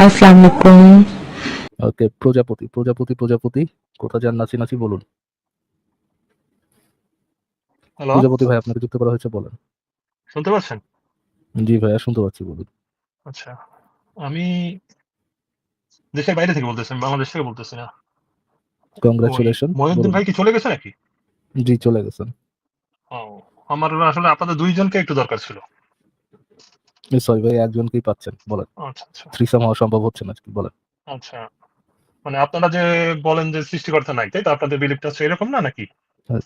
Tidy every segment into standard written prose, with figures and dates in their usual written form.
আসসালামু আলাইকুম। ওকে, প্রজাপতি প্রজাপতি প্রজাপতি কোথা যান নাচি নাচি বলুন। হ্যালো, প্রজাপতি ভাই আপনাকে যুক্ত করা হয়েছে, বলেন। শুনতে পাচ্ছেন? জি ভাইয়া, শুনতে পাচ্ছি, বলুন। আচ্ছা। আমি দেশের বাইরে থেকে বলতেছি। আমি বাংলাদেশ থেকে বলতেছি না। ওই কংগ্রাচুলেশন, মহিউদ্দিন বলুন। ভাই কি চলে গেছে নাকি? জি, চলে গেছেন। ও, আমার আসলে আপনাদের ২ জনকে একটু দরকার ছিল। সরি ভাই, একজনকেই পাচ্ছেন, বলেন। আচ্ছা, আচ্ছা, থ্রিসাম হওয়া সম্ভব হচ্ছে না আজকে, বলেন। আচ্ছা। মানে আপনারা যে বলেন যে সৃষ্টিকর্তা নাই, তাই তো? আপনাদের বিলিফটা হচ্ছে এরকম না নাকি?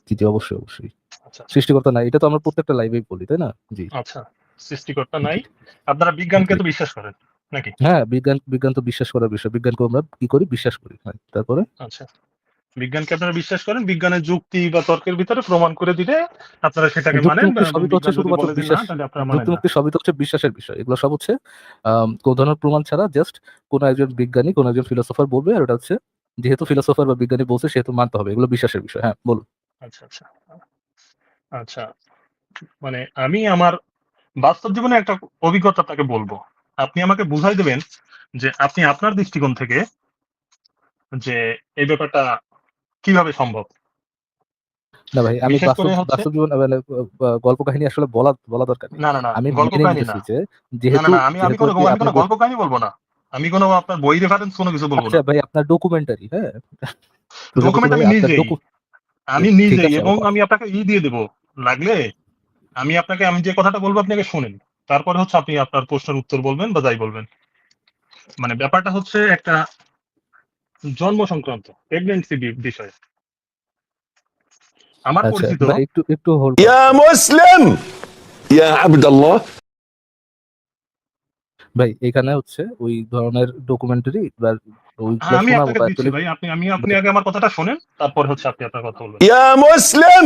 জি জি, অবশ্যই অবশ্যই। আচ্ছা, আচ্ছা, সৃষ্টিকর্তা নাই, এটা তো আমরা প্রত্যেকটা লাইভেই বলি, তাই না? জি আচ্ছা। সৃষ্টিকর্তা নাই। জি আপনারা বিজ্ঞানকে জি। তো বিশ্বাস করেন, নাকি? হ্যাঁ, বিজ্ঞান বিজ্ঞান তো বিশ্বাস করার বিষয়। বিজ্ঞানকে আমরা কি করি, বিশ্বাস করি। হ্যাঁ, তারপরে আচ্ছা। বিজ্ঞানকে আপনারা বিশ্বাস করেন। বিজ্ঞানের যুক্তি বা তর্কের ভিতরে প্রমাণ করে দিলে আপনারা সেটাকে যুক্তি মানেন, মুক্তি সবই তো হচ্ছে বিজ্ঞান যদি শুধুমাত্র বলে যে না, বিশ্বাস। তাহলে আপনারা মানেন যুক্তি না। মুক্তি সবই তো হচ্ছে বিশ্বাসের বিষয়। এগুলো সব হচ্ছে কোন ধরনের প্রমাণ ছাড়া জাস্ট কোন একজন বিজ্ঞানী, কোন একজন ফিলোসোফার বলবে, আর ওটা হচ্ছে যেহেতু ফিলোসোফার বা বিজ্ঞানী বলছে সেহেতু মানতে হবে। এগুলো বিশ্বাসের বিষয়। হ্যাঁ, বলুন। আচ্ছা, আচ্ছা। আচ্ছা। মানে আমি আমার বাস্তব জীবনে একটা অভিজ্ঞতা আপনাকে বলব। আপনি আমাকে বুঝাই দিবেন যে আপনি আপনার দৃষ্টিকোণ থেকে যে এই ব্যাপারটা কিভাবে সম্ভব? না ভাই, আমি বিশেষ বাস্তব করে হচ্ছে বাস্তব জীবন মানে গল্প কাহিনী আসলে বলা বলা দরকার নেই। না, না, না, আমি গল্প মেনে কাহিনী নিতেছি না। যে না, না, যেহেতু না, আমি আমি যেহেতু কোন আরকি আমি আপনি কোন গল্প কাহিনী বলব না। আমি কোন আপনার বই রেফারেন্স কোন কিছু বলব আচ্ছা না। ভাই, আপনার ডকুমেন্টারি, হ্যাঁ? প্রজাপতি ডকুমেন্ট ভাই, আমি আপনার নিজেই। আমি ঠিক নিজেই আছে। এবং আমি আপনাকে দিয়ে দেব। লাগলে আমি যে কথাটা বলব আপনি আগে শোনেন। তারপরে হচ্ছে আপনি আপনার প্রশ্নের উত্তর বলবেন বা যাই বলবেন। মানে ব্যাপারটা হচ্ছে একটা জন্ম সংক্রান্ত প্রেগন্যান্সি বিষয়। আমার আচ্ছা পরিচিত ভাই, একটু একটু হোল্ড করেন। يا مسلم يا عبد الله ভাই, এখানে হচ্ছে ওই ধরনের ডকুমেন্টারি বা ওইগুলা আমি শোনাবো আপনাকে বা দিচ্ছি অ্যাকচুয়ালি ভাই। আপনি আগে আমার কথাটা শোনেন। তারপরে হচ্ছে আপনি আপনার কথা বলবেন। يا مسلم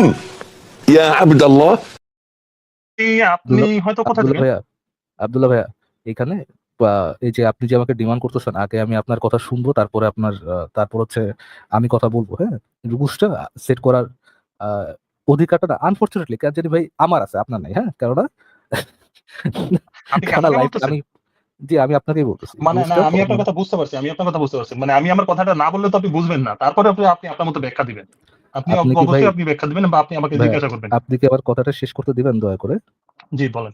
يا عبد الله আপনি আব্দুল্লাহ হয়তো কোথায় আব্দুল্লাহ থাকেন? ভাইয়া, আব্দুল্লাহ ভাইয়া, এখানে এই যে আপনি যে আমাকে ডিমান্ড করতেছেন, আগে আমি আপনার কথা শুনবো, তারপরে আপনার তারপর হচ্ছে আমি কথা বলবো। হ্যাঁ, রুলসটা সেট করার আহ, অধিকারটা না আনফরচুনেটলি কেন জানি ভাই আমার আছে, আপনার নাই। হ্যাঁ, কেননা আপনি কি কেননা আমাকে লাইফ বলতেছেন? আমি, জি আমি আপনাকেই বলতেছি মানে না, রুলসটা। আমি আপনার কথা বুঝতে পারছি। মানে আমি আমার কথাটা না বললে তো আপনি বুঝবেন না। তারপরে আপনি আপনার মতো ব্যাখ্যা দিবেন। আপনি কি ভাই, অবশ্যই আপনি ব্যাখ্যা দিবেন বা আপনি আমাকে ভাইয়া, জিজ্ঞাসা করবেন। আপনি কি আবার কথাটা শেষ করতে দিবেন দয়া করে? জি, বলেন।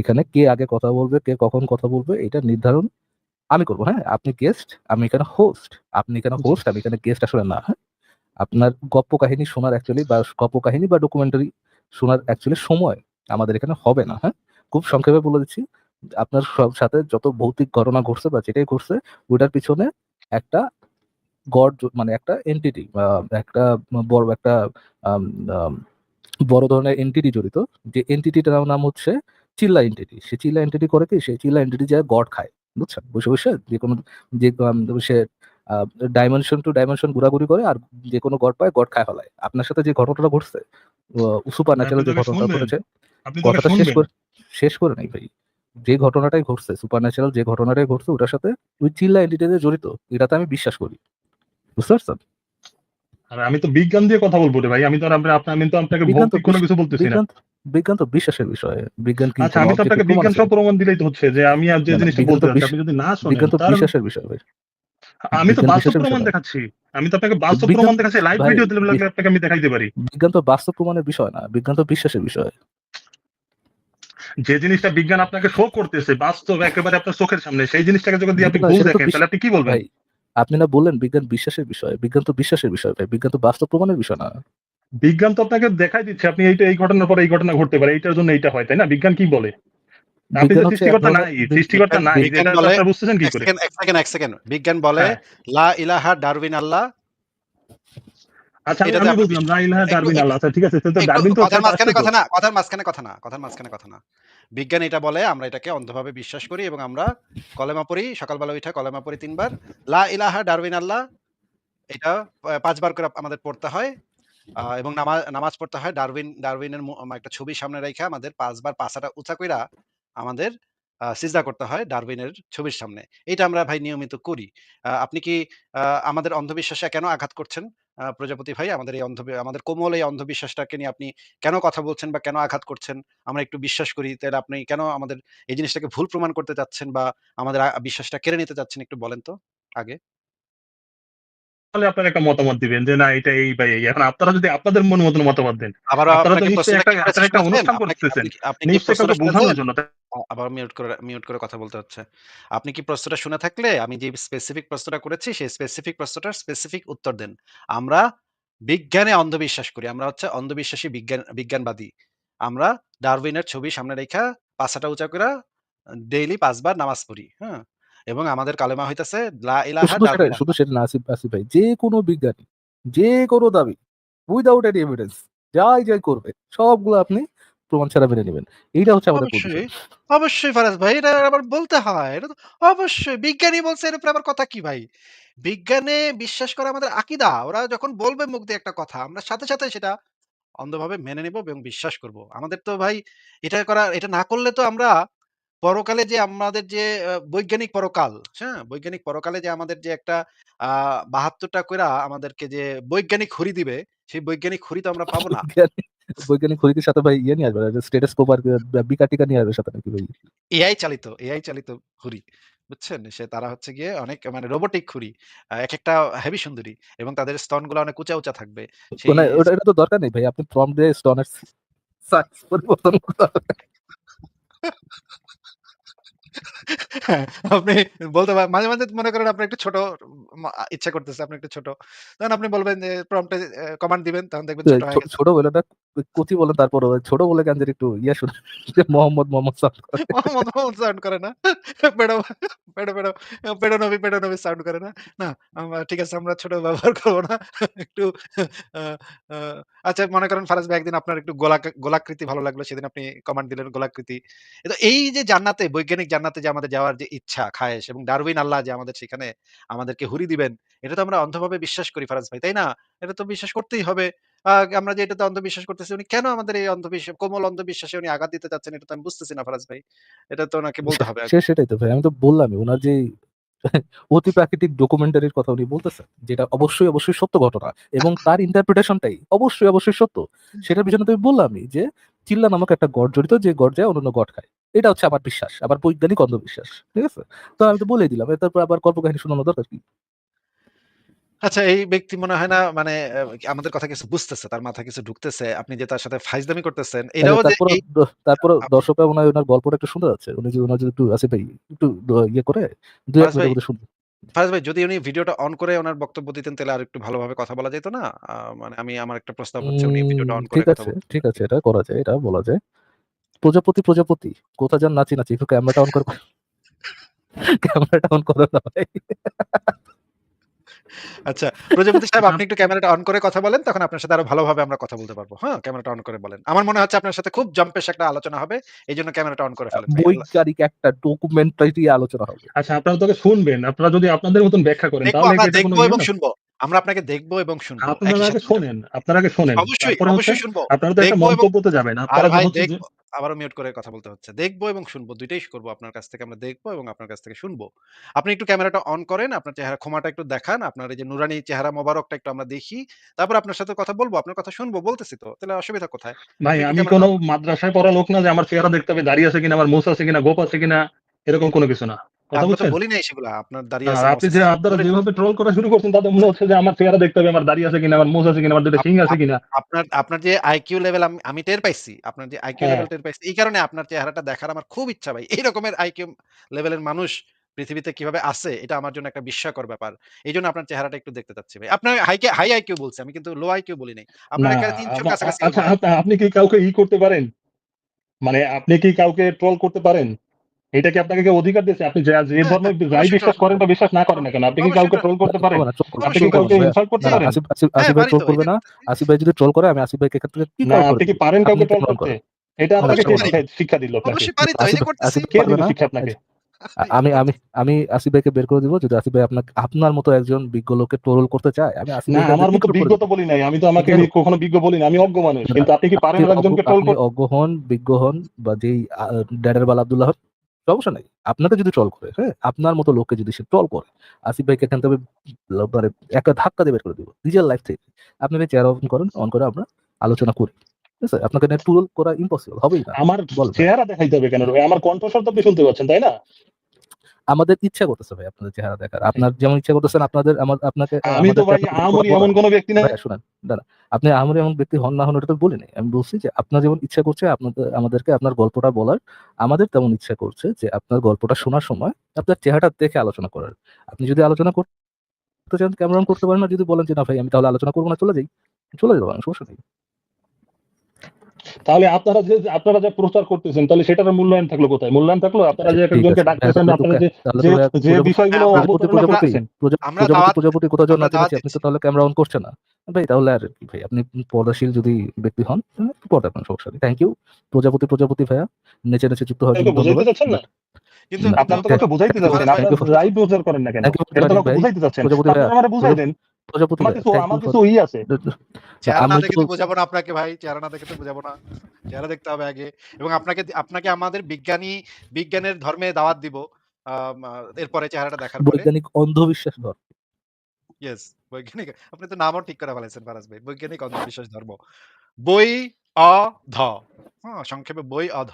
এখানে কে আগে কথা বলবে, কে কখন কথা বলবে, এটা নির্ধারণ আমি করবো। হ্যাঁ, আপনি গেস্ট, আমি এখানে হোস্ট। আপনি এখানে জি। হোস্ট, আমি এখানে গেস্ট আসলে না। হ্যাঁ, আপনার গল্প কাহিনী শোনার অ্যাকচুয়ালি বা গল্প কাহিনী বা ডকুমেন্টারি শোনার অ্যাকচুয়ালি সময় আমাদের এখানে হবে না। হ্যাঁ, খুব সংক্ষেপে বলে দিচ্ছি, আপনার সব সাথে যত ভৌতিক ঘটনা ঘটছে বা যেটাই ঘটছে, ওটার পিছনে একটা গড মানে একটা এন্টিটি বা একটা বড় একটা আম, আম, বড় ধরনের এন্টিটি জড়িত। যে এন্টিটিটার নাম হচ্ছে চিল্লা এন্টিটি। সে চিল্লা এন্টিটি করে কি, সেই চিল্লা এন্টিটি যায় গড খায়, বুঝছেন? বসে বসে যে কোনো যে সে ডাইমেনশন টু ডাইমেনশন ঘোরাঘুরি করে, আর যে কোনো গড পায়, গড খায় ফেলায়। আপনার সাথে যে ঘটনাটা ঘটছে, সুপার মানে আপনি ন্যাচারাল তো যে আগে ঘটনাটা শুনবেন। ঘটেছে, আপনি তো আগে কথাটা শুনবেন। শেষ করে নাই ভাই। যে ঘটনাটাই ঘটছে, সুপার ন্যাচারাল যে ঘটনাটাই ঘটছে, ওটার সাথে ওই চিল্লা এন্টিটি জড়িত, এটাতে আমি বিশ্বাস করি। বুঝতে পারছেন? আর আমি তো বিজ্ঞান দিয়ে কথা বলবো রে ভাই। আমি তো আপনাকে বিজ্ঞান তো ভৌতিক কোনো কিছু বলতেছি না। বিজ্ঞান বিজ্ঞান তো বিশ্বাসের বিষয়। বিজ্ঞান কি আচ্ছা, কোনো আমি তো অবজেক্টিভ আপনাকে প্রমাণ বিজ্ঞান আছে? সহ প্রমাণ দিলেই তো হচ্ছে যে আমি আর যে না না, জিনিসটা বলতে চাচ্ছি আপনি যদি না শোনেন বিজ্ঞান তো তার বিশ্বাসের বিষয় ভাই। আমি তো বিজ্ঞান বাস্তব বিশ্বাসের বিষয় প্রমাণ না। দেখাচ্ছি। আমি তো আপনাকে বাস্তব বিজ্ঞান প্রমাণ দেখাচ্ছি। লাইভ ভাই, ভিডিও দিলে লাগলে আপনাকে আমি দেখাইতে পারি। বিজ্ঞান তো বাস্তব প্রমাণের বিষয় না, বিজ্ঞান তো বিশ্বাসের বিষয়। যে জিনিসটা বিজ্ঞান আপনাকে শো করতেছে বাস্তব একেবারে আপনার চোখের সামনে, সেই জিনিসটাকে যদি আপনি না, ভুল সেটা তো দেখেন তাহলে আপনি কি বলবেন? ভাই, আপনি না বললেন বিজ্ঞান বিশ্বাসের বিষয়, বিজ্ঞান তো বিশ্বাসের বিষয় ভাই, বিজ্ঞান তো বাস্তব প্রমাণের বিষয় না। বিজ্ঞান তো আপনাকে দেখাই দিচ্ছে আপনি এই ঘটনার পরে এই ঘটনা ঘটতে পারে, এইটার জন্য এইটা হয়, তাই না? বিজ্ঞান কি বলে? আপনি যে বিজ্ঞান হচ্ছে এক ধরনের সৃষ্টিকর্তা নাই বিগ- যে বিজ্ঞান এটা বলে আপনারা বুঝতেছেন কি এক করে? সেকেন্ড এক সেকেন্ড বিজ্ঞান বলে হ্যাঁ, লা ইলাহা ডারউইন আল্লাহ। আচ্ছা, আমি এটাতে আমি আমরা বুঝলাম লা বিশ্বাস ইলাহা একটু ডারউইন একটু আল্লাহ। আচ্ছা, ঠিক আছে, তো একটু ডারউইন তো কথার আসছে মাঝখানে তো। কথা না, কথার মাঝখানে কথা না। বিজ্ঞান এটা বলে আমরা এটাকে অন্ধভাবে বিশ্বাস করি এবং আমরা কলেমা পড়ি, সকালবেলা উঠে কলেমা পড়ি ৩ বার। লা ইলাহা ডারউইন আল্লাহ, এটা ৫ বার করে আমাদের পড়তে হয়। এবং নামাজ পড়তে হয় ডারউইনের একটা ছবি সামনে রাইখা আমাদের ৫ বার পাছাটা উঁচা কইরা আমাদের সিজদা করতে হয় ডারউইনের ছবির সামনে। এইটা আমরা ভাই নিয়মিত করি। আপনি কি আ আমাদের অন্ধবিশ্বাসে কেন আঘাত করছেন? প্রজাপতি ভাই আমাদের এই আমাদের কোমল এই অন্ধবিশ্বাসটাকে নিয়ে আপনি কেন কথা বলছেন বা কেন আঘাত করছেন? আমরা একটু বিশ্বাস করি। তাইলে আপনি কেন আমাদের এই জিনিসটাকে ভুল প্রমাণ করতে চাচ্ছেন বা আমাদের বিশ্বাসটা কেড়ে নিতে চাচ্ছেন একটু বলেন তো আগে? তাহলে আপনারা একটা মতামত দিবেন যে না এটা এই বা এই। এখন আপনারা যদি আপনাদের মন মতন মতামত দেন, আবারও আপনারা তো আপনাকে নিশ্চয়ই প্রশ্নটা একটা কি করেছে আপনারা একটা শুনেছেন? অনুষ্ঠান আপনাকে করতেছেন। আপনি কি নিশ্চয়ই কাউকে প্রশ্নটা বোঝানোর শুনেছেন? জন্য। আবার মিউট করে কথা বলতে হচ্ছে। আপনি কি প্রশ্নটা শুনে থাকলে আমি যে স্পেসিফিক প্রশ্নটা করেছি সেই স্পেসিফিক প্রশ্নটার স্পেসিফিক উত্তর দেন। আমরা বিজ্ঞানে অন্ধবিশ্বাস করি। আমরা হচ্ছে অন্ধবিশ্বাসী বিজ্ঞানবাদী। আমরা ডারউইনের ছবি সামনে রাইখা পাছাটা উঁচা কইরা ডেইলি ৫ বার নামাজ পড়ি। হ্যাঁ? এবং আমাদের কালেমা হইতেছে লা তো ইলাহা শুধু সেটাই, ডারউইন শুধু আল্লাহ। সেটা না আসিফ ভাই, যে কোনো বিজ্ঞানী, যে কোনো দাবি উইথআউট এনি এভিডেন্স যাই করবে সবগুলো আপনি প্রমাণ ছাড়া মেনে নিবেন। এইটা হচ্ছে আমাদের পজিশন। অবশ্যই, অবশ্যই ফারাজ ভাই এটা আবার বলতে হয়। এটা তো অবশ্যই বিজ্ঞানী বলছে এর উপরে আবার কথা কি ভাই? বিজ্ঞানে বিশ্বাস করা আমাদের আকীদা। ওরা যখন বলবে মুখ দিয়ে একটা কথা আমরা সাথে, সাথে সেটা অন্ধভাবে মেনে নিব এবং বিশ্বাস করব। আমাদের তো ভাই এটা না করলে তো আমরা পরকালে যে আমাদের যে বৈজ্ঞানিক পরকাল, হ্যাঁ? বৈজ্ঞানিক পরকালে যে আমাদের যে একটা আ ৭২ টা কইরা আমাদেরকে যে বৈজ্ঞানিক হুরি দিবে, সেই বৈজ্ঞানিক হুরি তো আমরা পাবো না। বৈজ্ঞানিক খড়িকের সাথে ভাই ইয়ে নিয়ে আসবে, স্টেথোস্কোপ আর বিকা টিকা নিয়ে আসবে সাথে নাকি ভাই? এআই চালিত হুরি। বুঝছেন? তারা হচ্ছে গিয়ে অনেক মানে রোবোটিক হুরি। একেকটা হেবি সুন্দরী এবং তাদের স্তনগুলা অনেক উঁচা, উঁচা থাকবে। সেই মানে এটা তো দরকার নেই ভাই, আপনি প্রম্পট দিয়ে স্টনের সাইজ পরিবর্তন করতে হবে। হ্যাঁ, আপনি বলতে মাঝে, মাঝে মনে করেন আপনার একটু ছোট ইচ্ছা করতেছে আপনি একটু ছোট। তখন আপনি বলবেন যে প্রম্পট এ কমান্ড দিবেন তখন দেখবেন ছোট হয়ে গেছে। ছোট বলে না, কচি বলেন, তারপর ছোট বলে কেন জানি একটু ইয়া শুনে যে মোহাম্মদ সাউন্ড করে। মোহাম্মদ সাউন্ড করে না। পেডো পেডো পেডো পেডো নবী সাউন্ড করে না। না, ঠিক আছে আমরা ছোট ব্যবহার করব না। একটু আ আ আচ্ছা মনে করেন ফারাজ ভাই একদিন আপনার একটু গোলাকৃতি ভালো লাগলো সেদিন আপনি কমান্ড দিলেন গোলাকৃতি। তো এই যে জান্নাতে বৈজ্ঞানিক জান্নাতে যে আমাদের যাওয়ার যে ইচ্ছা, খায়েশ এবং ডারউইন আল্লাহ যে আমাদের সেখানে আমাদেরকে হুরি দিবেন, এটা তো আমরা অন্ধভাবে বিশ্বাস করি ফারাজ ভাই, তাই না? এটা তো বিশ্বাস করতেই হবে। আ আমরা যে এটাতে অন্ধবিশ্বাস করতেছি উনি কেন আমাদের এই কোমল অন্ধবিশ্বাসে উনি আঘাত দিতে চাচ্ছেন এটা তো আমি বুঝতেছি না ফারাজ ভাই। এটা তো ওনাকে বলতে হবে আগে। সেটাই তো ভাই, আমি তো বললামই ওনার যে অতি প্রাকৃতিক ডকুমেন্টারির কথা উনি বলতেছেন, যেটা অবশ্যই সত্য ঘটনা এবং তার ইন্টারপ্রিটেশনটাই অবশ্যই সত্য। সেটার পিছনে তো আমি বললামই যে চিল্লা নামক একটা গড় জড়িত, যে গড় যায় অন্যান্য গড় খায়। এটা হচ্ছে আমার বিশ্বাস, আমার বৈজ্ঞানিক অন্ধবিশ্বাস। ঠিক আছে? তো আমি তো বলেই দিলাম, তারপর আবার কল্পকাহিনী শোনানো দরকার কি? আচ্ছা এই ব্যক্তি মনে হয় না মানে আমাদের কথা কিছু বুঝতেছে। তার মাথায় কিছু ঢুকতেছে। আপনি যে তার সাথে ফাইজলামি করতেছেন এটাও যে তারপরে এই তারপরে আপ দর্শকরা মনে হয় ওনার গল্পটা একটু শুনতে যাচ্ছে। ওনার যদি একটু আসিফ ভাই একটু ইয়ে করে ২-১ ফারাজ ভাই মিনিটের মধ্যে শুনবে। ফারাজ ভাই যদি উনি ভিডিওটা অন করে উনার বক্তব্য দিতেন তাহলে আরেকটু ভালোভাবে কথা বলা যেত না? মানে আমার একটা প্রস্তাব হচ্ছে উনি ভিডিওটা অন করে কথা বলতেন। ঠিক আছে, এটা করা যায়, এটা বলা যায়। প্রজাপতি কোথা যান নাচি একটু ক্যামেরাটা অন করে, ক্যামেরাটা অন করো না ভাই। আচ্ছা, প্রজাপতি সাহেব আচ্ছা আপনি একটু ক্যামেরাটা অন করে কথা বলেন। তখন আপনার সাথে আরো ভালোভাবে আমরা কথা বলতে পারবো। হ্যাঁ? ক্যামেরাটা অন করে বলেন। আমার মনে হচ্ছে আপনার সাথে খুব জম্পেশ একটা আলোচনা হবে। এজন্য ক্যামেরাটা অন করে ফেলেন ভাই। বৈজ্ঞানিক একটা ডকুমেন্টারি আলোচনা হবে। আচ্ছা আপনারা তোকে শুনবেন। আপনারা যদি আপনাদের মতন ব্যাখ্যা করেন তাহলে কি আমরা এটা কোনো দেখবো ইয়ে এবং না? শুনবো। আমরা আপনাকে দেখবো এবং শুনবো। আপনারা একই আগে সাথে এটা শোনেন, আপনারা আগে শোনেন। অবশ্যই, তারপরে হচ্ছে অবশ্যই শুনবো। আপনারা তো একটা দেখবো এবং মন্তব্যতে যাবেন। আরে আপনারা যে ভাই হচ্ছে যে দেখবো আবারও মিউট করে কথা বলতে হচ্ছে। দেখবো এবং শুনবো ২ টাই করবো। আপনার কাছ থেকে আমরা দেখবো এবং আপনার কাছ থেকে শুনবো। আপনি একটু ক্যামেরাটা অন করেন, আপনার চেহারা খোমাটা একটু দেখান, আপনার এই যে নুরানি চেহারা মোবারকটা একটু আমরা দেখি। তারপর আপনার সাথে কথা বলবো। আপনার কথা শুনবো, বলতেছি তো। তাহলে অসুবিধা কোথায়? ভাই আপনি একটু আমি ক্যামেরাটা কোনো অন করেন। মাদ্রাসায় পড়া লোক না যে আমার চেহারা দেখতে হবে দাড়ি আছে কিনা, আমার মোছ আছে কিনা, গোঁফ আছে কিনা, এরকম কোনো কিছু না। কথা আমরা তো বুঝছেন? বলি নাই সেগুলা। আপনার দাঁড়িয়ে আর আছে, মোছ আপনি যে আছে। আপনারা বলি নাই। যেভাবে ট্রোল করা শুরু করছেন তাতে মনে হচ্ছে যে আমার চেহারা দেখতে হবে, আমার দাড়ি আছে কিনা, আমার মোছ আছে কিনা, আমার ২ টা আপ শিং আছে আপ কিনা। আপনার আপনার যে আইকিউ লেভেল আমি টের পাইছি। আপনার যে আইকিউ হ্যাঁ। লেভেল টের পাইছি। এই কারণে আপনার চেহারাটা দেখার আমার খুব ইচ্ছা ভাই। এই রকমের আইকিউ লেভেলের মানুষ পৃথিবীতে কিভাবে আছে এটা আমার জন্য একটা বিস্ময়কর ব্যাপার। এইজন্য আপনার চেহারাটা একটু দেখতে চাচ্ছি ভাই। আপনার হাই আইকিউ বলছি। আমি কিন্তু লো আইকিউ বলি নাই। আপনার না একেবারে ৩০০ র কাছাকাছি আচ্ছা ভাই। আপনি কি কাউকে করতে পারেন? মানে আপনি কি কাউকে ট্রোল করতে পারেন? এটা কি আপনাকে কেউ অধিকার দিয়েছে? আপনি যে হ্যাঁ, ধর্মে হ্যাঁ, যাই অবশ্যই ট্রল বিশ্বাস করব। করেন বা বিশ্বাস না করেন না কেন, আপনি কি অবশ্যই কাউকে ট্রোল করতে পারেন? হবে না, আপনি ট্রোল কি করবে কাউকে না ভাইয়া। ইনসাল্ট করতে না, পারেন? হ্যাঁ, আসিফ ভাই পারি ট্রোল তো। এই করবে যে না। বলতেছি। আসিফ ভাই যদি ট্রোল করে আমি আসিফ ভাইকে এখান থেকে কিক না আউট করে আপনি কি দিব। পারেন আপনি কাউকে ট্রোল কেমন অন করতে? করেন? এটা আপনাকে কে অবশ্যই পারি। শিক্ষা দিল আপনাকে? অবশ্যই পারি তো। এই আসিফ যে করতেছি। কে পারবে দিল না। শিক্ষা আপনাকে? আমি করতেছি। আমি আমি আসিফ ভাইকে বের করে দিব, যদি আসিফ ভাই আপনার মতো একজন বিজ্ঞ লোককে ট্রোল করতে চায়, আমি আসিফ না ভাইকে আমার কিক মতো আউট করে বিজ্ঞ দিব। তো বলি নাই। আমি তো আমাকে যাই হোক, কখনো বিজ্ঞ বলি না। আমি অজ্ঞ মানুষ। না, কিন্তু আপনি কি পারেন আরেকজনকে ট্রোল আপনি করতে? অজ্ঞ হন, বিজ্ঞ হন বা যেই ড্যাডের বাল আব্দুল্লাহ হন, সমস্যা নাই। আপনাকে যদি ট্রল করে, হ্যাঁ? আপনার মতো লোককে যদি সে ট্রল করে, আসিফ ভাইকে এখান থেকে মানে একটা ধাক্কা দিয়ে বের করে দিব। রিয়াল লাইফ থেকে। আপনি ভাই চেহারা ওপেন করেন, অন করে আমরা আলোচনা করি। ঠিক আছে? আপনাকে নিয়ে ট্রোল করা ইম্পসিবল, হবেই না। আমার বলেন ভাই। চেহারা দেখাইতে হবে কেন ভাই? আমার কণ্ঠস্বর তো আপনি শুনতে পাচ্ছেন, তাই না? আমাদের ইচ্ছা করতেছে ভাই আপনাদের চেহারা দেখার। আপনার যেমন ইচ্ছা করতেছেন আপনাদের আপনাকে আমি তো আমাদেরকে ভাই এত কিছু আহামরি বলার। এমন কোন ব্যক্তি না। ভাইয়া শুনেন, দাঁড়ান। আপনি আহামরি এমন ব্যক্তি হন না হন ওটা তো বলি নাই। আমি বলছি যে আপনার যেমন ইচ্ছা করছে আমাদেরকে আপনার গল্পটা বলার, আমাদের তেমন ইচ্ছা করছে যে আপনার গল্পটা শোনার সময় আপনার চেহারাটা দেখে আলোচনা করার। আপনি যদি আলোচনা করতে চান ক্যামেরা অন করতে পারেন, না যদি বলেন যে না ভাই আমি তাহলে আলোচনা করব না, চলে যাই। চলে যাবো, সমস্যা নেই। তাহলে আপনারা যা প্রচার করতেছেন তাহলে সেটার মূল্যায়ন থাকলো কোথায়? মূল্যায়ন থাকলো আপনারা আচ্ছা যে ঠিক একজনকে আছে। ভাইয়া ডাকতেছেন, তাহলে আপনারা যে তাহলে তো যে ভাইয়া যে বিষয়গুলো আমরা অবতারণা আমরা করতেছেন। আমরা দাওয়াত কোথাও যেন আমরা না দাওয়াত জেনেছি আপনি তো দিচ্ছি। তাহলে ক্যামেরা অন করছেন না। ভাই তাহলে আর কি ভাই, আপনি পর্দাশীল যদি ব্যক্তি হন তাহলে পর্দা করেন, সমস্যা নেই। Thank you. প্রজাপতি ভাইয়া। নেচে চুক্ত হওয়ার জন্য কাউকে বুঝাইতে ধন্যবাদ। চাচ্ছেন না? বাট কিন্তু না, কিন্তু আপনারা তো থ্যাংক কাউকে বুঝাইতে ইউ চাচ্ছেন। ফারাজ ভাই আপনারা ফর রাইট প্রচার করেন না কেন? থ্যাংক ইউ ফর এটা তো ডিমান্ডিং কাউকে ভাই। বুঝাইতে চাচ্ছেন। প্রজাপতি তো ভাইয়া, আপনারা আমারে বুঝাই দেন। প্রজাপতি আমার ভাইয়া, কিছু থ্যাংক আমার ইউ ফর। কিছু ই আছে। চেহারা না আমি দেখে তো তো বোঝাবো না আপনাকে ভাই। চেহারা না দেখে তো বোঝাবো না। চেহারা দেখতে হবে আগে। এবং আপনাকে আমাদের বিজ্ঞানের ধর্মে দাওয়াত দিব। আম আ এরপরে চেহারাটা দেখার পরে। বৈজ্ঞানিক অন্ধবিশ্বাস ধর। ইয়েস, বৈজ্ঞানিক আপনি তো নামও ঠিক করে ফেলেছেন ফারাজ ভাই। বৈজ্ঞানিক অন্ধবিশ্বাস ধর্ম। বই অধ। হ্যাঁ, সংক্ষেপে বই অধ।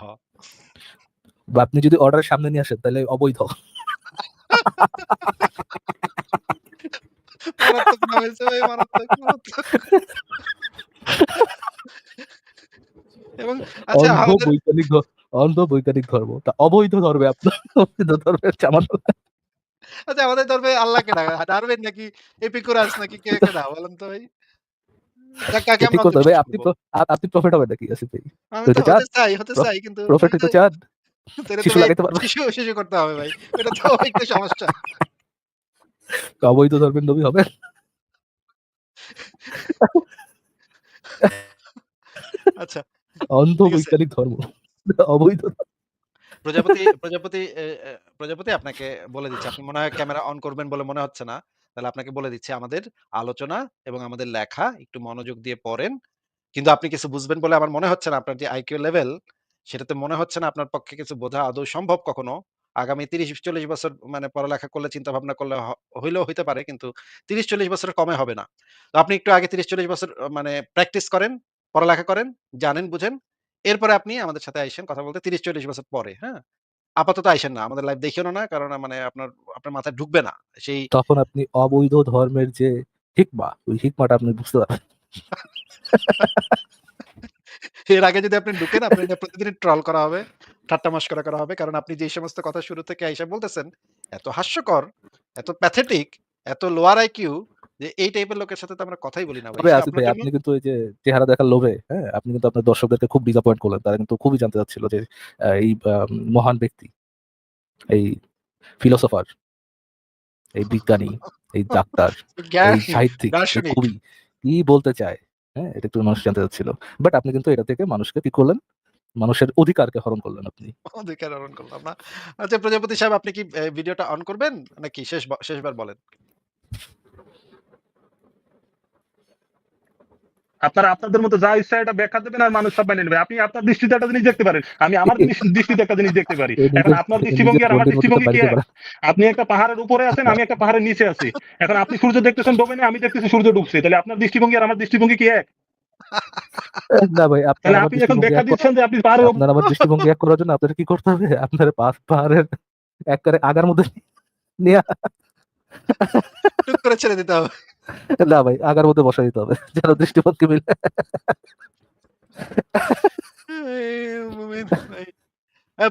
বা আপনি যদি অর্ডার সামনে নিয়ে আসেন তাহলে অবৈধ। মারাত্মক নাম হয়েছে ভাই, মারাত্মক। এবং আচ্ছা অন্ধ আমাদের বৈজ্ঞানিক অন্ধ বৈজ্ঞানিক ধর্ম। তা অবৈধ ধর্মে আপনার অবৈধ ধর্মের জামাত। আচ্ছা আমাদের ধর্মে আল্লাহকে ডারউইন নাকি এপিকুরাস নাকি কে ডাকে বলেন তো ভাই? কাকে আমরা ঠিক কথা ভাই, অন্ধবিশ্বাস আপনি করব? আপনি প্রফেট হবেন নাকি আসিফ ভাই? আমি তো হইতে চান? হতে চাই কিন্তু প্রফেট ওই তো হইতে চান? তাহলে তো শিশু ভাই লাগাইতে পারবেন? শিশু করতে হবে ভাই। এটা তো একটু সমস্যা। অবৈধ ধর্মের নবী হবেন? আচ্ছা অন্ধ ঠিক আছে। বৈজ্ঞানিক ধর্ম। অবৈধ। প্রজাপতি আপনাকে বলে দিচ্ছি। আপনি মনে হয় ক্যামেরা অন করবেন বলে মনে হচ্ছে না। তাহলে আপনাকে বলে দিচ্ছি আমাদের আলোচনা এবং আমাদের লেখা একটু মনোযোগ দিয়ে পড়েন। কিন্তু আপনি কিছু বুঝবেন বলে আমার মনে হচ্ছে না। আপনার যে আইকিউ লেভেল সেটাতে মনে হচ্ছে না আপনার পক্ষে কিছু বোঝা আদৌ সম্ভব কখনো। আগামী ৩০-৪০ বছর মানে পড়ালেখা করলে চিন্তা ভাবনা করলে হইলেও হইতে পারে কিন্তু ৩০-৪০ বছরের কমে হবে না। তো আপনি একটু আগে ৩০-৪০ বছর মানে প্র্যাকটিস করেন, পড়ালেখা করেন, জানেন বুঝেন। এরপরে আপনি আমাদের সাথে আইসেন কথা বলতে ৩০-৪০ বছর পরে, হ্যাঁ? আপাতত আইসেন না। আমাদের লাইভ দেখিয়েনও না। কারণ মানে আপনার মাথায় ঢুকবে না। সেই তখন আপনি অবৈধ ধর্মের যে হিকমা, ওই হিকমাটা আপনি বুঝতে পারবেন। এর আগে যদি আপনি ঢুকেন আপনার নিয়ে প্রতিদিনই ট্রল করা হবে, ঠাট্টা মশকরা করা হবে। কারণ আপনি যেই সমস্ত কথা শুরু থেকে আইসা বলতেছেন, এত হাস্যকর, এত প্যাথেটিক, এত লোয়ার আইকিউ যে এই টাইপের লোকের সাথে তো আমরা কথাই বলি না ভাই। তবে সে আসিফ আপনার ভাই জন্য আপনি কিন্তু ওই যে চেহারা দেখার লোভে, হ্যাঁ? আপনি কিন্তু আপনার দর্শকদেরকে খুব ডিসঅ্যাপয়েন্ট করলেন। তারা কিন্তু খুবই জানতে চাচ্ছিল যে এই মহান ব্যক্তি, এই ফিলোসোফার, এই বিজ্ঞানী, এই ডাক্তার, এই জ্ঞানী, সাহিত্যিক, এই দার্শনিক কবি কি বলতে চায়? হ্যাঁ? এটা একটু মানুষ জানতে চাচ্ছিল। বাট আপনি কিন্তু এটা থেকে মানুষকে কি করলেন? মানুষের অধিকারকে হরণ করলেন আপনি। অধিকার হরণ করলাম না। আচ্ছা প্রজাপতি সাহেব আপনি কি ভিডিওটা অন করবেন? নাকি শেষবার বলেন? আপনারা আপনাদের মতো যা ইচ্ছা এটা ব্যাখ্যা দেবেন আর মানুষ সব মেনে নেবে। আপনি আপনার দৃষ্টিতে একটা জিনিস দেখতে পারেন। আমি আমার দৃষ্টিতে একটা জিনিস দেখতে পারি। এই এখন নিজের আপনার এই নিজের দৃষ্টিভঙ্গি আর আমার গণ্ডির মধ্যে দৃষ্টিভঙ্গি কি বাড়িতে এক? পারা। আপনি একটা পাহাড়ের উপরে আছেন, আমি একটা পাহাড়ের নিচে আছি। এখন আপনি সূর্য দেখতেছেন ডোবেনে, আমি দেখতেছি সূর্য ডুবছে। তাহলে আপনার দৃষ্টিভঙ্গি আর আমার দৃষ্টিভঙ্গি কি এক? না ভাই, আপনার তাহলে আমার আপনি এখন দৃষ্টিভঙ্গি ব্যাখ্যা এক দিচ্ছেন যে আপনি পাহাড়ের আপনার আমার দৃষ্টিভঙ্গি এক করার জন্য আপনার কি করতে হবে? আপনার পাহাড়ের এক্কারে আগার মধ্যে নিয়ে টুক করে ছেড়ে দিতে হবে। না ভাই, আগার মধ্যে বসায় দিতে হবে। যেন দৃষ্টিভঙ্গি মিলে। মুমিন ভাই।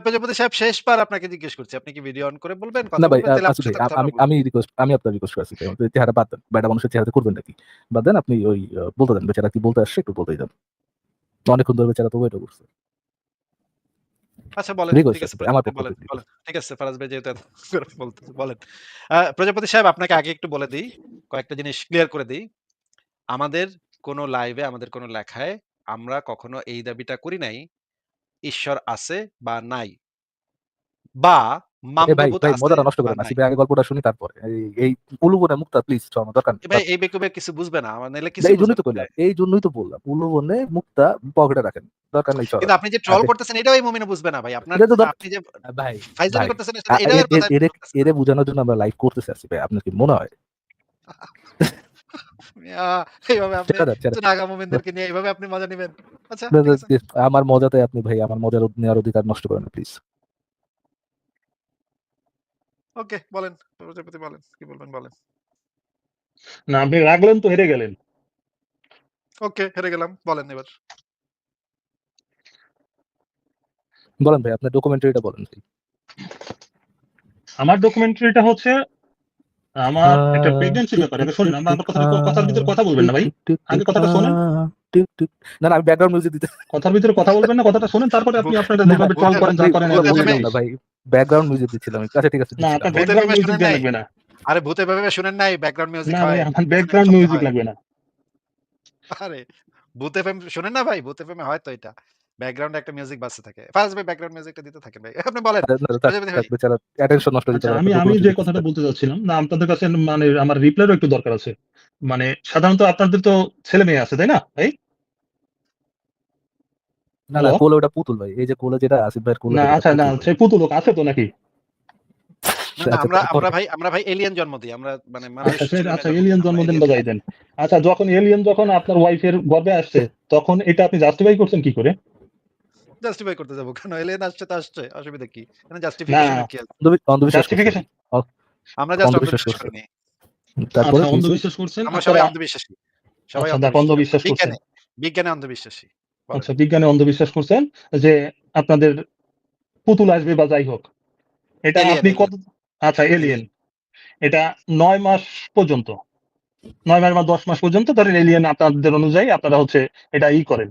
প্রজাপতি সাহেব শেষবার আপনাকে জিজ্ঞেস করছি। আপনি কি ভিডিও অন করে বলবেন? না কথা ভাই, বলবেন? তাইলে আসিফ আপনার ভাই সাথে কথাটা আমি বলব। আমি আপনার রিকোয়েস্ট করছি। চেহারা বাদ দেন। বেটা মানুষের চেহারাতে করবেন নাকি? বাদ দেন, আপনি ওই বলতে দেন। বেচারা কি বলতে আসছে একটু বলতেই দেন। অনেকক্ষণ ধরে বেচারা তো ওয়েটও করছে। আচ্ছা বলেন। ঠিক রিকোয়েস্ট আছে আসিফ ভাই, আমার প্রজাপতি পক্ষ বলেন, থেকে বলেন। রিকোয়েস্ট। ঠিক আছে ফারাজ ভাই যেহেতু এত করে বলতেছে বলেন। প্রজাপতি সাহেব আপনাকে আগে একটু বলে দেই। কয়েকটা জিনিস ক্লিয়ার করে দেই। আমাদের কোন লাইভে আমাদের কোন লেখায় আমরা কখনো এই দাবিটা করি নাই, ঈশ্বর আছে বা নাই। বা ভাই মামদুবুত ভাই আছে মজাটা নষ্ট বা করেন না। নাই? আসিফ ভাই আগে গল্পটা শুনি তারপরে। এই উলুবনে মুক্তা প্লিজ আমার দরকার নেই। ভাই এই বেকুবে কিছু বুঝবে না। আমার নাইলে না, কিছুই এই বুঝবে জন্যই তো না। কইলাম। এই জন্যই তো বললাম। উলুবনে মুক্তা পকেটে রাখেন। দরকার নেই কিন্তু চড়ানোর। আপনি যে আর ট্রল করতেছেন এটাও এই মুমিনে বুঝবে না ভাই। আপনার এটা তো আপনি যে ভাই, ফাইজলামি ভাই করতেছেন এর সাথে এটাও এর এর মাথায় এরে ঢুকতেছে না। এরে বুঝানোর জন্য আমরা লাইভ করতেছি আসিফ ভাই। আপনার কি মনে হয়? মিয়া এইভাবে আপনি ছেড়ে দেন, ছেড়ে চুনাহাগা মুমিনদেরকে নিয়ে এইভাবে আপনি মজা নিবেন। আচ্ছা দেন। ঠিক আছে। আমার মজাতে আপনি ভাই আমার মজার নেওয়ার অধিকার নষ্ট করেন না প্লিজ। ওকে বলেন। প্রজাপতি বলেন। কি বলবেন বলেন। না আপনি রাখলেন তো হেরে গেলেন। ওকে হেরে গেলাম। বলেন এবার। বলেন ভাই আপনার ডকুমেন্টারিটা বলেন ভাই। আমার ডকুমেন্টারিটা হচ্ছে আমার একটা প্রেগন্যান্সির টিক ব্যাপারে। টিক আগে শোনেন, টিক আমার টিক আবার কথার ভিতরে কথা বলবেন টিক না ভাই। টিক টিক টিক আগে কথাটা শোনেন। Tick tick. না, না আমি ব্যাকগ্রাউন্ড মিউজিক দিতে কথার ভিতরে কথা বলবেন না, কথাটা শোনেন তারপরে আপনি ভূ- আপনারা না, না যেভাবে ট্রল ভূতে করেন যা আপনি করেন ওগুলা এগুলো ভূতে করে বুঝলাম প্রেমে না যাই। ভাই। ব্যাকগ্রাউন্ড মিউজিক দিচ্ছিলাম আমি। আচ্ছা ঠিক আছে না দিচ্ছি আপনার তারপরে। ভূতে ব্যাকগ্রাউন্ড প্রেমে মিউজিক শুনেন দেয়া নাই? লাগবে না। আরে ভূতে প্রেমে শুনেন নাই ব্যাকগ্রাউন্ড মিউজিক না ভাই হয়। আমার পিছনে একটা ব্যাকগ্রাউন্ড শব্দ মিউজিক হয়। লাগবে না। আরে ভূতে প্রেম শুনেন না ভাই? ভূতে প্রেমে হয় তো এটা। ব্যাকগ্রাউন্ডে একটা মিউজিক বাজতে থাকে। ফারাজ ভাই ব্যাকগ্রাউন্ড মিউজিকটা দিতে থাকেন ভাই। আপনি বলেন। আরে না, থাক প্রজাপতি থাক ভাই। বেচারা অ্যাটেনশন নষ্ট হয়ে যেতে আচ্ছা পারে আমি আপনার আমি ডকুমেন্টারি যে দেখতেছে কথাটা তার। বলতে চাচ্ছিলাম না আপনাদের কাছে মানে আমার রিপ্লাইয়েরও একটু দরকার আছে। মানে সাধারণত আপনাদের তো ছেলে মেয়ে আছে তাই না ভাই? না, না হ্যালো? কোলে ওটা পুতুল ভাই। এই যে কোলে যেটা আসিফ ভাইয়ের কোলে না যেটা আচ্ছা না পুতুল ভাই। সেই পুতুলোক আছে তো নাকি? না, না আচ্ছা আমরা তারপর আমরা ভাই এলিয়েন জন্ম দিই। আমরা মানে মানুষ আচ্ছা সে ছেলে মেয়ে আচ্ছা জন্ম দিই এলিয়েন না। আমরা জন্মদিন এলিয়েন। বাজাই দেন। আচ্ছা যখন এলিয়েন যখন আপনার ওয়াইফের গর্ভে আসছে তখন এটা আপনি জাস্টিফাই করছেন কি করে? জাস্টিফাই করতে যাবো কেন? এলিয়েন আসছে তো আসছে। অসুবিধা কি? এখানে না জাস্টিফিকেশন এর কি আছে? অন্ধবিশ্বাস করছে ভাই। জাস্টিফিকেশন অ- আমরা জাস্ট অন্ধবিশ্বাস অন্ধবিশ্বাস করছে। করিনি। তারপরে আচ্ছা কি হয়েছে? অন্ধবিশ্বাস করছেন আমরা সবাই আপনারা অন্ধবিশ্বাসী। সবাই আচ্ছা দেখ অন্ধবিশ্বাসী আমরা। অন্ধবিশ্বাস করছেন। বিজ্ঞানে, বিজ্ঞানে অন্ধবিশ্বাসী। বলেন। আচ্ছা বিজ্ঞানে অন্ধবিশ্বাস করছেন যে আপনাদের পুতুল আসবে বা যাই হোক। এটা এলিয়েন, আপনি কত এলিয়েন, আচ্ছা এলিয়েন এলিয়েন। এটা ৯ মাস পর্যন্ত ৯ মাস বা ১০ মাস পর্যন্ত ধরেন এলিয়েন আপনাদের অনুযায়ী আপনারা হচ্ছে এটা করেন।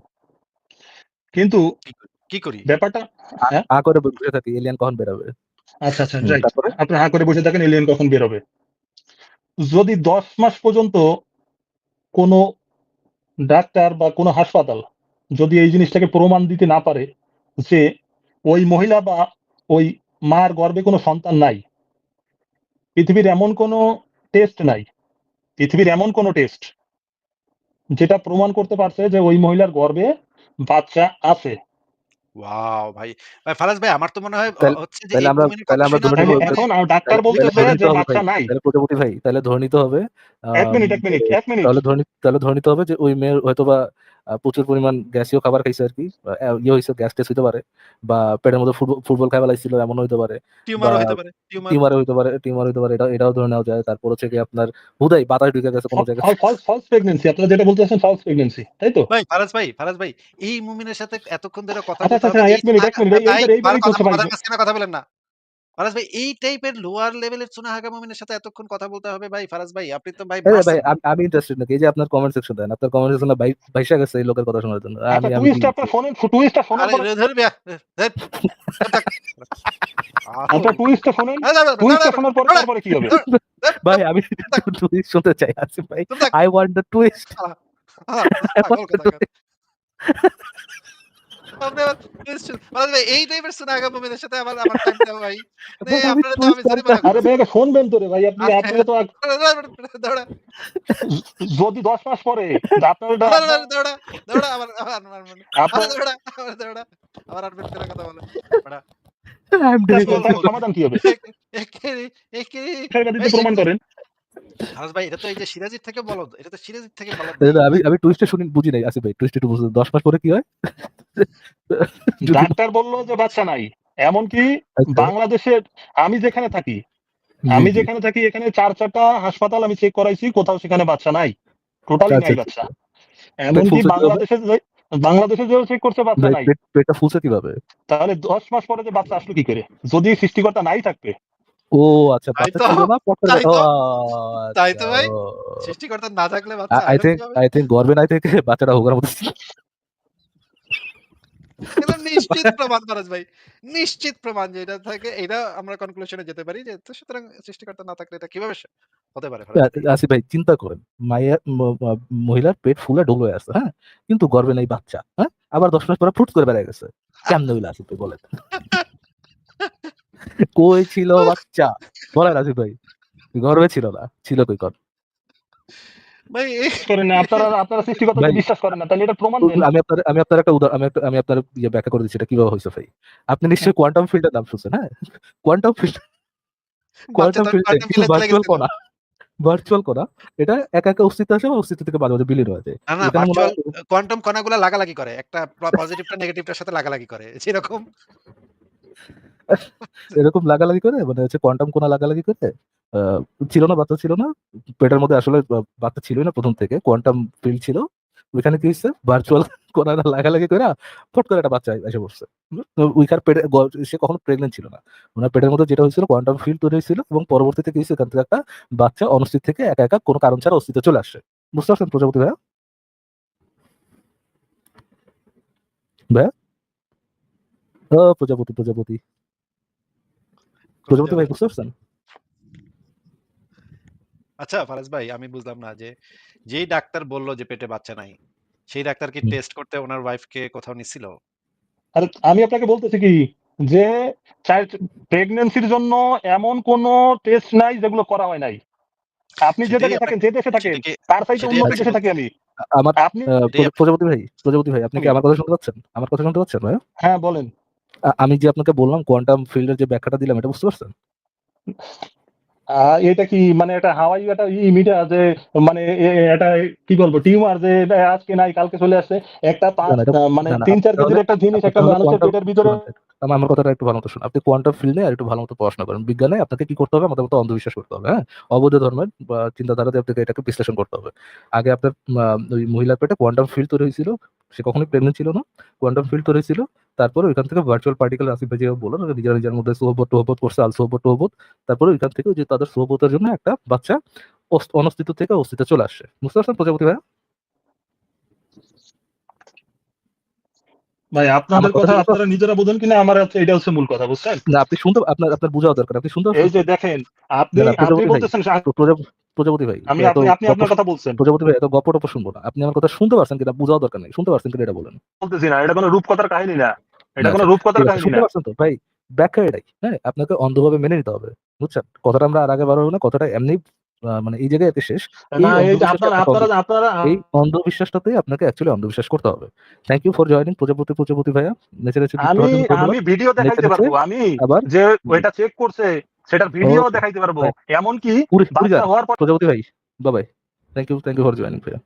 কিন্তু কি করি? ব্যাপারটা হ্যাঁ? করে বসে থাকি এলিয়ান কখন বেরোবে। আচ্ছা, আচ্ছা রাইট। তারপরে আপনি হা করে বসে থাকেন এলিয়েন কখন বের হবে। যদি ১০ মাস পর্যন্ত কোনো ডাক্তার বা কোনো হাসপাতাল যদি এই জিনিসটাকে প্রমাণ দিতে না পারে যে ওই মহিলা বা ওই মার গর্ভে কোনো সন্তান নাই। পৃথিবীর এমন কোনো টেস্ট নাই। পৃথিবীর এমন কোনো টেস্ট যেটা প্রমাণ করতে পারছে যে ওই মহিলার গর্ভে বাচ্চা আছে। ওয়াও! ভাই, ভাই ফারাজ ভাই আমার তো মনে হয় তাইলে হচ্ছে যে তাইলে এই আমরা মুমিনের তাইলে কথা আমরা শুনে ধরে নিব তাইলে মানে এখন ডাক্তার তাইলে তাইলে বলতেছে ধরে নিতে যে হবে ভাই। বাচ্চা নাই। তাহলে প্রজাপতি ভাই তাহলে ধরে নিতে হবে ১ মিনিট, ১ মিনিট, ১ মিনিট। তাহলে ধরে নিতে হবে যে ওই মেয়ের হয়তোবা প্রচুর পরিমাণ গ্যাসীয় খাবার খাইছে আরকি। হইছে গ্যাস টেস হইতে পারে বা পেটের মধ্যে ফুটবল খাইয়া ফেলাইছিল এমন হইতে পারে বা টিউমারও হইতে পারে। টিউমার। টিউমার হইতে পারে এটাও ধরে নেওয়া যায়। তারপর হচ্ছে গিয়ে আপনার হুদাই বাতাস ঢুকে গেছে কোন জায়গায়। ফলস প্রেগন্যান্সি আপনারা যেটা বলতেছেন ফলস প্রেগন্যান্সি তাই তো? ভাই ফারাজ ভাই এই মুমিনের সাথে এতক্ষণ ধরে কথা আচ্ছা, বলতে আচ্ছা, হবে আচ্ছা যে ১ মিনিট, ১ মিনিট। ভাই এইবারই কথা করছে ভাই। কথার মাঝখানে কথা বলেন না। ফারাজ ভাই এই টাইপের লোয়ার লেভেলের চুনাহাগা মুমিনের সাথে এতক্ষণ কথা বলতে হবে ভাই ফারাজ ভাই আপনি তো ভাই আরে ভাই মারছেন ভাই। আমি ইন্টারেস্টেড নাকি? এই যে আপনার কমেন্ট সেকশন দেন। আপনার কমেন্ট সেকশনে ভাইসা গেছে এই লোকের কথা শোনার জন্য। আচ্ছা আমি আমি কি টুইস্টটা শোনার আরে পরে ধর মিয়া ধ্যাৎ চুপ থাক। আচ্ছা টুইস্টটা শোনেন। টুইস্টটা শোনার পরে তারপরে কি হবে? ভাই আমি চুপ থাক, টুইস্ট শুনতে চাই আসিফ ভাই। চুপ থাক। I want the twist. I want পাগল দ্য কোথাকার। টুইস্ট। আপনি আবার ফারাজ ভাই এই টাইপের চুনাহাগা মুমিনের সাথে আমার টাইম দেওয়া ভাই। মানে ভাই আমি আপনারা তো আমি টুইস্ট জরিমানা আরে করতেছি। ভাই আগে শুনবেন তো রে ভাই আপনি আরে আপনারা তো দৌড়া যদি ১০ মাস পরে আপনার এটা আপনার দৌড়া দৌড়া আবার আবার আরে আপনার দৌড়া আবার আরবিট করে কথা বলে। বেটা আই এম ডুইং বল তাহলে বল। সমাধান কি হবে? একেরে একেরে দিতে প্রমাণ করেন। ফারাজ ভাই এটা তো এই যে সিরাজির থেকে বলদ। এটা তো সিরাজির থেকে বলদ এটা। ভাই। আমি টুইস্টে শুনি বুঝি নাই আসিফ ভাই। টুইস্ট একটু বুঝুন। ১০ মাস পরে কি হয়? যদি ডাক্তার বলল যে বাচ্চা নাই। এমনকি আচ্ছা বাংলাদেশের আমি যেখানে থাকি জি, জি। এখানে ৪টা হাসপাতাল আমি চেক করাইছি কোথাও সেখানে বাচ্চা নাই। টোটালি আচ্ছা, নাই আচ্ছা, বাচ্চা। আচ্ছা। পেট এমনকি ফুলছে কিভাবে? বাংলাদেশে যেও চেক করছে বাচ্চা ভাই নাই। পেটটা ফুলছে কিভাবে? তাহলে ১০ মাস পরে যে বাচ্চা আসলো কি করে? যদি সৃষ্টিকর্তা নাই থাকবে। ও আচ্ছা তাই বাচ্চা তো ছিল না পট করে তাই ও তো তাই আচ্ছা তো ভাই। ও। সৃষ্টিকর্তা না থাকলে বাচ্চা আই আসলো থিংক কিভাবে? গর্ভে নাই থেকে বাচ্চাটা হোগার মতো ছিল। এটা নিশ্চিত প্রমাণ ফারাজ ভাই। নিশ্চিত প্রমাণ যে এটা থেকে এটা আমরা কনক্লুশন এ যেতে পারি যে তো সুতরাং সৃষ্টিকর্তা না থাকলে এটা কিভাবে হতে পারে ফারাজ ভাই? আসিফ ভাই চিন্তা করেন। মাইয়া মহিলার পেট ফুলে ঢোল হয়ে আছে, হ্যাঁ? কিন্তু গর্ভে নাই বাচ্চা, হ্যাঁ? আবার ১০ মাস পরে ফুট করে বেরিয়ে গেছে। কেমনে হইলো আসিফ ভাই বলেন? কই ছিল বাচ্চা? বলেন আসিফ ভাই। গর্বে ছিল না। ছিল কই কন? ভাই করেন না। আপনারা সৃষ্টিকর্তাকে ভাই বিশ্বাস করেন না। তাহলে এটা প্রমাণ দেন। আমি আপনার একটা আমি আপনার ব্যাখ্যা করে দিচ্ছি এটা কিভাবে হইছে ভাই। আপনি নিশ্চয়ই কোয়ান্টাম ফিল্ডের নাম শুনছেন, হ্যাঁ? কোয়ান্টাম ফিল্ড বাচ্চা কোয়ান্টাম তখন ফিল্ডে কোয়ান্টাম কিছু ফিল্ডে চলে গেছিল। ভার্চুয়াল কণা এটা একা, একা অস্তিত্ব আসে এবং অস্তিত্ব থেকে মাঝে, মাঝে বিলীন হয়ে যায়। না, এখানে মনে ভার্চুয়াল হয় কোয়ান্টাম কণাগুলা লাগালাগি করে। একটা পজিটিভটা নেগেটিভটার সাথে লাগালাগি করে। যেরকম এরকম লাগালাগি করে মানে হচ্ছে কোয়ান্টাম কণা লাগালাগি করে আ ছিল না, বাচ্চা ছিল না। পেটের মধ্যে আসলে বাচ্চা ছিলই না ১ম থেকে। কোয়ান্টাম ফিল্ড ছিল। ওইখানে কি হইছে? ভার্চুয়াল কণাটা লাগালাগি কইরা ফট করে একটা বাচ্চা এসে বসছে। তো ওইখানে পেটে সে কখনো প্রেগন্যান্ট ছিল না। উনার পেটের মধ্যে যেটা হয়েছিল কোয়ান্টাম ফিল্ড তৈরি হয়েছিল এবং পরবর্তীতে কি হইছে এখান থেকে একটা বাচ্চা অনিশ্চিত থেকে একা, একা কোনো কারণ ছাড়া অস্তিত্বে চলে আসছে। বুঝতে পারছেন প্রজাপতি ভাইয়া? ভাইয়া? ও প্রজাপতি, প্রজাপতি। কোথায় প্রজাপতি যাবে? ভাই বুঝতে পারছেন? আচ্ছা ফারাজ ভাই আমি বুঝলাম না যে, যেই ডাক্তার বলল যে পেটে বাচ্চা নাই, সেই ডাক্তার কি হুম। টেস্ট করতে উনার ওয়াইফকে কোথাও নিছিল? আরে আমি আপনাকে বলতেছি কি যে চাইল্ড প্রেগন্যান্সির জন্য এমন কোন টেস্ট নাই যেগুলো করা হয় নাই। আপনি যে সেটাই জায়গায় থাকেন, আপনাকে যে দেশে থাকেন, সেটাকে তার চাইতে সেটাই উন্নত আপনাকে আচ্ছা। দেশে থাকি বলতেছি। আমি। আমার আপনি সেটাই প্রজাপতি ভাই আপনি কি আমার কথা শুনতে পাচ্ছেন? আমার কথা শুনতে পাচ্ছেন ভাইয়া? হ্যাঁ, বলেন। আমি যে আপনাকে বললাম কোয়ান্টাম ফিল্ডের যে ব্যাখ্যাটা দিলাম এটা বুঝতে পারছেন? আ এটা কি মানে এটা হাওয়াই একটা মিডিয়া যে মানে এটা কি বলবো টিউমার যে এটা আজকে নাই কালকে চলে আসছে। একটা না, না, এটা মানে না, না, ৩-৪ কেজির একটা জিনিস আপনি একটা তাহলে মানুষের কোয়ান্টাম পেটের ভিতরে শুনুন, আমার কথাটা একটু ভালো মতো শুনুন। আপনি কোয়ান্টাম ফিল্ড নিয়ে আরেকটু ভালো মতো পড়াশোনা করেন। বিজ্ঞানে আপনাকে কি করতে হবে? আমাদের মতো অন্ধবিশ্বাস করতে হবে, হ্যাঁ? অবৈধ ধর্মের বা চিন্তাধারা দিয়ে আপনাকে এটাকে বিশ্লেষণ করতে হবে। আগে আপনার ওই মহিলার পেটে কোয়ান্টাম ফিল্ড তৈরি হয়েছিল। সে কখনোই প্রেগন্যান্ট ছিল না। কোয়ান্টাম ফিল্ড তৈরি হয়েছিল। তারপরে ওইখান থেকে ভার্চুয়াল পার্টিকেল আসিফ ভাই যেভাবে বললেন ওরা নিজেরা নিজের মধ্যে সোহবত-টোহবত করছে, আল-সোহবত-টোহবত। তারপরে ওইখান থেকে ওই যে তাদের সোহবতের জন্য একটা বাচ্চা অনস্তিত্ব থেকে অস্তিত্বে চলে আসছে। বুঝতে পারছেন প্রজাপতি ভাইয়া? ভাই আমার আপনাদের কথা কথা শুনতে আপনারা পাচ্ছেন? নিজেরা বোঝেন কিনা আমার হচ্ছে এটা হচ্ছে মূল কথা, বুঝছেন? না আপনি শুনতে আপনার বোঝাও দরকার। আপনি শুনতে এই পাচ্ছেন যে তো? দেখেন, না, আপনি না আপনি প্রজাপতি ভাই, বলতেছেন প্রজাপতি ভাই আমি এত আপনি গপ্প আপনার কথা বলছেন। প্রজাপতি ভাই এত গপ্প-টপ্প শুনবো না। আপনি আমার কথা শুনতে পারছেন কিনা বুঝাও দরকার নাই। শুনতে পারছেন কিনা এটা বলেন। বলতেছি না। এটা কোন রূপকথার কাহিনী না। না এটা কোন আচ্ছা, ঠিক রূপকথার আছে। কাহিনী শুনতে না। পারছেন তো? ভাই ব্যাখ্যা এটাই। হ্যাঁ? আপনাকে অন্ধভাবে মেনে নিতে হবে। বুঝছেন? কথাটা আমরা আর আগে বাড়াবো না। কথাটা এমনি মানে এই জায়গায় এতে শেষ। এই না, এই যে অন্ধবিশ্বাসে আপনারা আপনাকে আপনারা আপনারা এই অন্ধবিশ্বাসটাতেই আপনাকে অ্যাকচুয়ালি অন্ধবিশ্বাস করতে হবে। থ্যাংক ইউ ফর জয়েনিং প্রজাপতি ভাইয়া। নেচে, নেচে যুক্ত আমি হওয়ার জন্য ধন্যবাদ। আমি ভিডিও নেচে, দেখাইতে নেচে পারবো। আমি আবার যে ওইটা চেক করছে সেটার ভিডিও ওকে দেখাইতে পারবো। বাই। এমনকি পুরি বাচ্চা যান। হওয়ার পর প্রজাপতি ভাই। Bye. Thank you for joining ভাইয়া।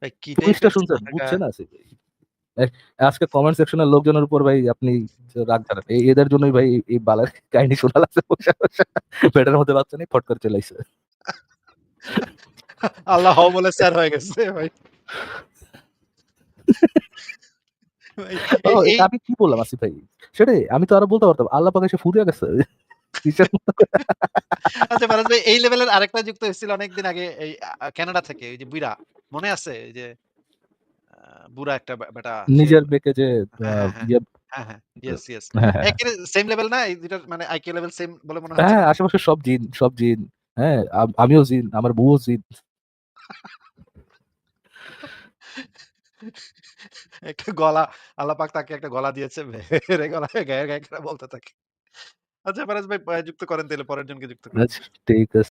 ভাই কি পুলিশটা টাইপের শুনছেন? ছেলেটাকা বুঝছে না আসিফ ভাই। এ আজকে কমেন্ট সেকশনের লোকজনের উপর ভাই আপনি যে রাগ ঝাড়েন। এদের জন্যই ভাই এই বালার কাহিনী শোনা লাগছে বইসা, বইসা। পেটের মধ্যে বাচ্চা নেই ফট করে চলে আইছে। আল্লাহ হও বলে স্যার হয়ে গেছে ভাই। ভাই ও এই এই এটা আমি কি বললাম আসিফ ভাই? সেটাই আমি তো আরো বলতে পারতাম। আল্লাহ পাক এসে ফু দিয়া গেছে। কিসের মতো করে। আচ্ছা ফারাজ ভাই এই লেভেলের আরেকটা যুক্ত হয়েছিল অনেকদিন আগে এই কানাডা থেকে ওই যে বুইড়া মনে আছে? এই যে বুড়া একটা বেটা সে নিজের বেঁকে যে আ হ্যাঁ, হ্যাঁ, হ্যাঁ। ইয়ে হ্যাঁ, হ্যাঁ। Yes, yes. হ্যাঁ, হ্যাঁ। একেবারে সেম লেভেল না? এই ২ টার মানে আইকিউ লেভেল সেম বলে মনে হচ্ছে হ্যাঁ, না? আশেপাশে সব জিন, সব জিন। হ্যাঁ, আমিও জিন, আমার বউও জিন। একটা গলা আল্লাহ পাক তাকে একটা গলা দিয়েছে। ভেড়ে গলায় গায়ে, গায়ে করে বলতে থাকে। আচ্ছা ফারাজ ভাই যুক্ত করেন তাইলে পরের জনকে যুক্ত করেন। আচ্ছা ঠিক আছে।